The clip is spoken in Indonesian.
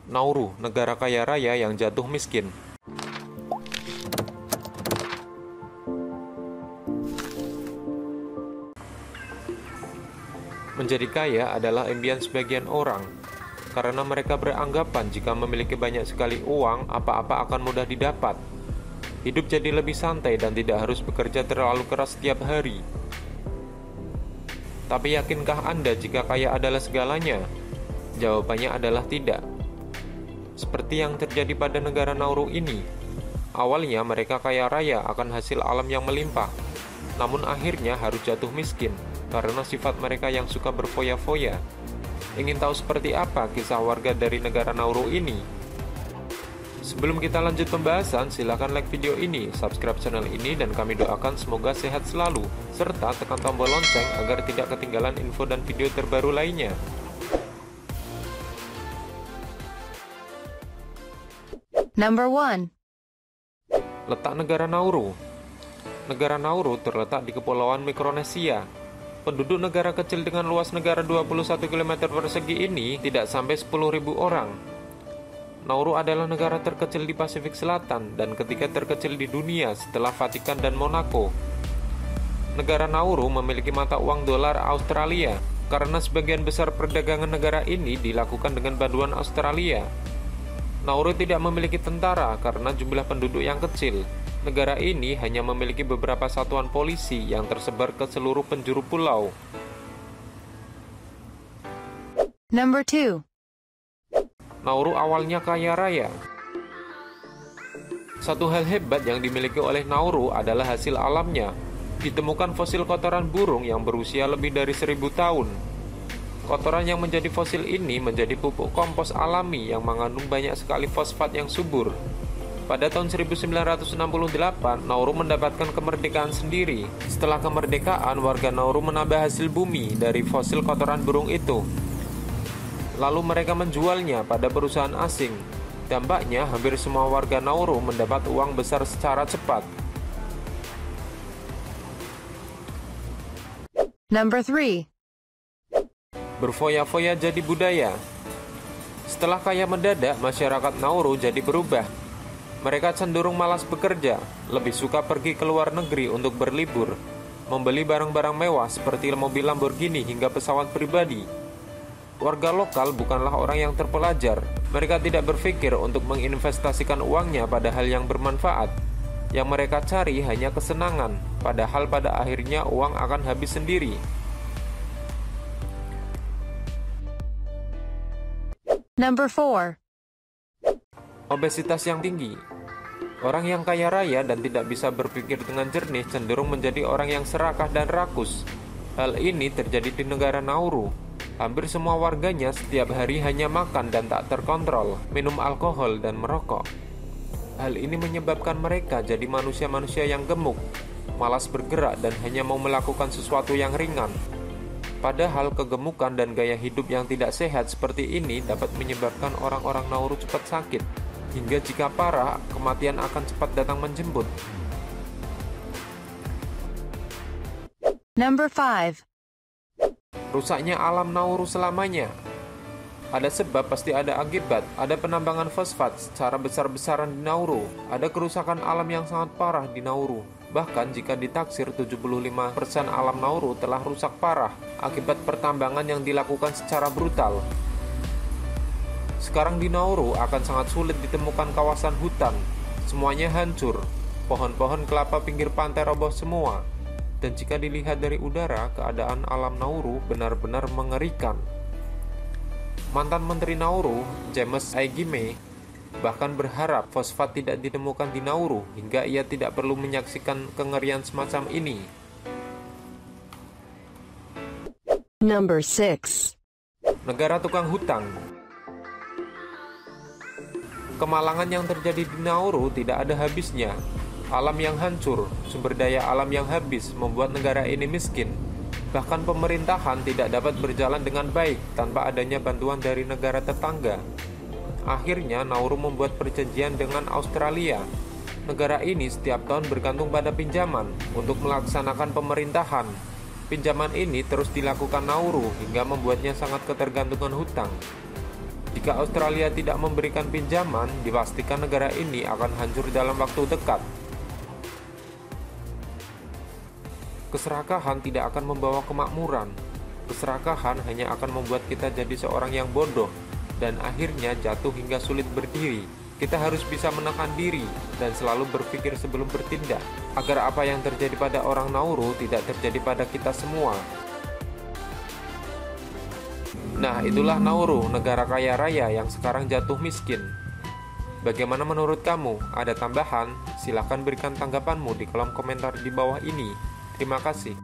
Nauru, negara kaya raya yang jatuh miskin. Menjadi kaya adalah impian sebagian orang, karena mereka beranggapan jika memiliki banyak sekali uang, apa-apa akan mudah didapat. Hidup jadi lebih santai dan tidak harus bekerja terlalu keras setiap hari. Tapi yakinkah Anda jika kaya adalah segalanya? Jawabannya adalah tidak. Seperti yang terjadi pada negara Nauru ini. Awalnya mereka kaya raya akan hasil alam yang melimpah, namun akhirnya harus jatuh miskin karena sifat mereka yang suka berfoya-foya. Ingin tahu seperti apa kisah warga dari negara Nauru ini? Sebelum kita lanjut pembahasan, silakan like video ini, subscribe channel ini, dan kami doakan semoga sehat selalu, serta tekan tombol lonceng agar tidak ketinggalan info dan video terbaru lainnya. Number 1. Letak negara Nauru. Negara Nauru terletak di Kepulauan Mikronesia. Penduduk negara kecil dengan luas negara 21 km persegi ini tidak sampai 10.000 orang. Nauru adalah negara terkecil di Pasifik Selatan dan ketiga terkecil di dunia setelah Vatikan dan Monaco. Negara Nauru memiliki mata uang dolar Australia karena sebagian besar perdagangan negara ini dilakukan dengan bantuan Australia. Nauru tidak memiliki tentara karena jumlah penduduk yang kecil. Negara ini hanya memiliki beberapa satuan polisi yang tersebar ke seluruh penjuru pulau. Number 2. Nauru awalnya kaya raya. Satu hal hebat yang dimiliki oleh Nauru adalah hasil alamnya. Ditemukan fosil kotoran burung yang berusia lebih dari 1000 tahun. Kotoran yang menjadi fosil ini menjadi pupuk kompos alami yang mengandung banyak sekali fosfat yang subur. Pada tahun 1968, Nauru mendapatkan kemerdekaan sendiri. Setelah kemerdekaan, warga Nauru menambah hasil bumi dari fosil kotoran burung itu. Lalu mereka menjualnya pada perusahaan asing. Dampaknya, hampir semua warga Nauru mendapat uang besar secara cepat. Number 3. Berfoya-foya jadi budaya. Setelah kaya mendadak, masyarakat Nauru jadi berubah. Mereka cenderung malas bekerja, lebih suka pergi ke luar negeri untuk berlibur, membeli barang-barang mewah seperti mobil Lamborghini hingga pesawat pribadi. Warga lokal bukanlah orang yang terpelajar. Mereka tidak berpikir untuk menginvestasikan uangnya pada hal yang bermanfaat. Yang mereka cari hanya kesenangan, padahal pada akhirnya uang akan habis sendiri. Number 4. Obesitas yang tinggi. Orang yang kaya raya dan tidak bisa berpikir dengan jernih cenderung menjadi orang yang serakah dan rakus. Hal ini terjadi di negara Nauru. Hampir semua warganya setiap hari hanya makan dan tak terkontrol, minum alkohol dan merokok. Hal ini menyebabkan mereka jadi manusia-manusia yang gemuk, malas bergerak dan hanya mau melakukan sesuatu yang ringan. Padahal kegemukan dan gaya hidup yang tidak sehat seperti ini dapat menyebabkan orang-orang Nauru cepat sakit, hingga jika parah, kematian akan cepat datang menjemput. Number 5. Rusaknya alam Nauru selamanya. Ada sebab pasti ada akibat. Ada penambangan fosfat secara besar-besaran di Nauru. Ada kerusakan alam yang sangat parah di Nauru. Bahkan jika ditaksir 75% alam Nauru telah rusak parah akibat pertambangan yang dilakukan secara brutal. Sekarang di Nauru akan sangat sulit ditemukan kawasan hutan. Semuanya hancur. Pohon-pohon kelapa pinggir pantai roboh semua. Dan jika dilihat dari udara, keadaan alam Nauru benar-benar mengerikan. Mantan Menteri Nauru, James Aigime, bahkan berharap fosfat tidak ditemukan di Nauru hingga ia tidak perlu menyaksikan kengerian semacam ini. Number 6. Negara tukang hutang. Kemalangan yang terjadi di Nauru tidak ada habisnya. Alam yang hancur, sumber daya alam yang habis membuat negara ini miskin. Bahkan pemerintahan tidak dapat berjalan dengan baik tanpa adanya bantuan dari negara tetangga. Akhirnya Nauru membuat perjanjian dengan Australia. Negara ini setiap tahun bergantung pada pinjaman untuk melaksanakan pemerintahan. Pinjaman ini terus dilakukan Nauru hingga membuatnya sangat ketergantungan hutang. Jika Jika Australia tidak memberikan pinjaman, dipastikan negara ini akan hancur dalam waktu dekat. Keserakahan tidak akan membawa kemakmuran. Keserakahan hanya akan membuat kita jadi seorang yang bodoh dan akhirnya jatuh hingga sulit berdiri. Kita harus bisa menekan diri dan selalu berpikir sebelum bertindak, agar apa yang terjadi pada orang Nauru tidak terjadi pada kita semua. Nah, itulah Nauru, negara kaya raya yang sekarang jatuh miskin. Bagaimana menurut kamu? Ada tambahan? Silahkan berikan tanggapanmu di kolom komentar di bawah ini. Terima kasih.